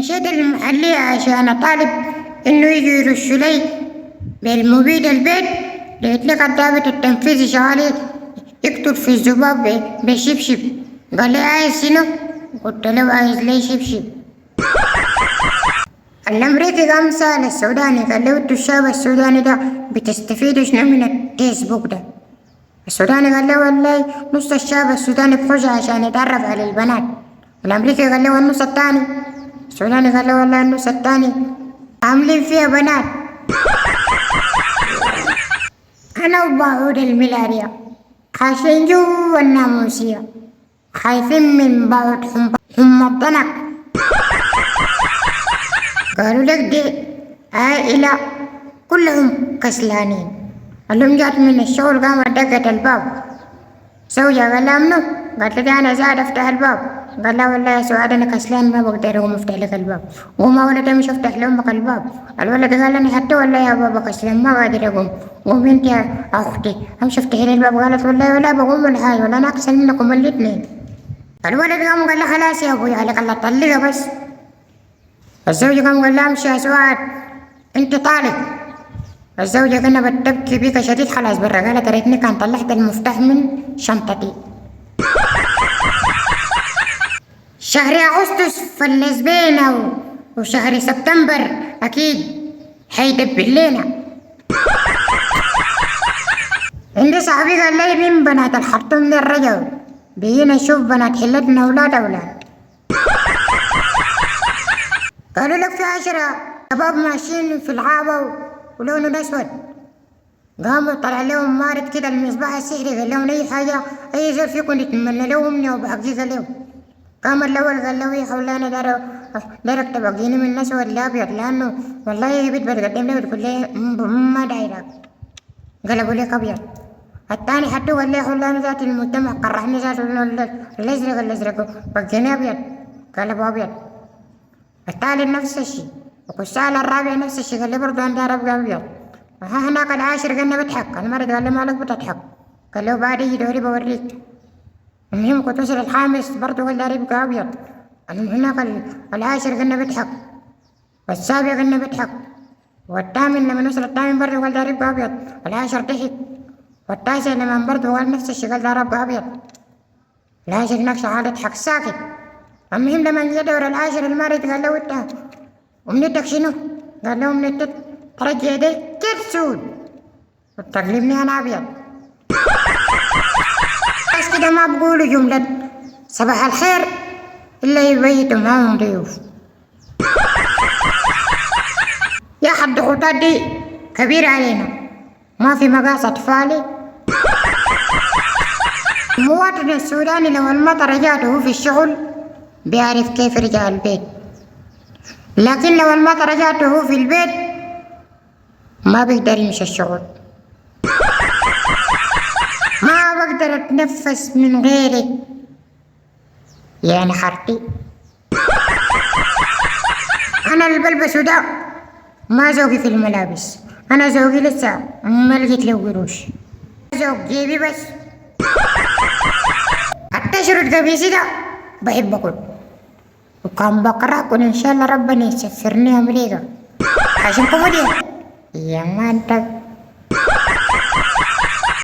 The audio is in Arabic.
نشيت المحلية عشان أطالب إنه يجوا يرشوا لي بالمبيد البيت. لقيت لك الضابط التنفيذي شغال يقتل في الذباب بالشبشب. قال لي عايز شنو؟ قلت له عايز لي شبشب. الأمريكي قام سأل السوداني قال له انتوا الشعب السوداني ده بتستفيدوا شنو من الفيسبوك ده؟ السوداني قال له والله نص الشعب السوداني بخش عشان يتعرف على البنات. الأمريكي قال له النص التاني. السوداني قال له والله النص التاني عاملين فيها بنات. أنا وبعود الملاريا خايفين جوا الناموسية، خايفين من بعض هم الضنك. قالوا لك دي عائلة كلهم كسلانين. اللهم جات من الشغل قامت دقت الباب. زوجها قال لها منو؟ قالت لي أنا زاد أفتح الباب. قال لها والله يا سعاد أنا كسلان ما بقدر أقوم أفتح لك الباب. وما ولد مش أفتح لأمك الباب. الولد قال أنا حتى والله يا بابا كسلان ما قادر أقوم. قوم أنت يا أختي أمشي افتحي لي الباب. قالت والله ولا بقوم ولا حاجة ولا أنا أكسل منكم الاثنين. الولد قام قال لها خلاص يا أبوي عليك الله طلقها بس. الزوج قام قال لها امشي يا سعاد أنت طالق. الزوجة كانت بتبكي بك شديد خلاص برا. قالت يا ريتني كان طلعت المفتاح من شنطتي. شهر أغسطس فلس بينا وشهر سبتمبر أكيد حيدبر لينا. عندي صاحبي قال لي من بنات الخرطوم دي الرجل بيجينا نشوف بنات حلتنا أولاد أولاد. قالوا لك في 10 شباب ماشيين في الغابة ولونه أسود. قاموا طلع لهم مارد كده المصباح السحري قال لهم أي حاجة أي زول فيكم يتمنى له أمنية وبحقيقة له. قام الأول قال له يا خولانا دارك تبقيني من الأسود لأبيض لأنه والله يا بنت بتقدم لي بتقول لي ما دايرك. قلبوا لك أبيض. الثاني حتى قال لي يا خولانا ذات المجتمع قرحني ذات الأزرق بقيني أبيض قلبوا أبيض. الثالث نفس الشيء. والسؤال الرابع نفس الشيء قال لي برضه أنا دارك أبيض. هناك العاشر قالنا بضحك. المرد قال لي مالك بتضحك؟ قال له بعد يجي دوري بوريك. المهم كنت وصل الخامس برضه قال داري يبقى أبيض. هناك العاشر قالنا بضحك. والسابع قالنا بضحك. والثامن لما وصل الثامن برضه قال داري يبقى أبيض. العاشر ضحك. والتاسع لما برضه قال نفس الشيء قال داري يبقى أبيض. العاشر نفسه قال اضحك ساكت. المهم لما جه دور العاشر المرد قال له انت أمنيتك شنو؟ قال له أمنيتك ترجع يديك كرسود وتقلبني أنا أبيض. بس كده ما بقولوا جملة صباح الخير إلا يبيتوا معهم ضيوف. يا أخي الضغوطات دي كبيرة علينا. ما في مقاس أطفالي. المواطن السوداني لو المطر جاته في الشغل بيعرف كيف يرجع البيت، لكن لو المطر جاته في البيت ما بيقدر يمشي الشغل. ما بقدر اتنفس من غيرك يعني خرطي. انا اللي بلبسه ده ما ذوقي في الملابس. انا ذوقي لسه ما لقيت له قروش. ذوق جيبي بس. حتى شرط قميصي ده بحب اكل وكان بقرا كن ان شاء الله ربنا يسفرني امريكا عشان كوميديا يا ما انت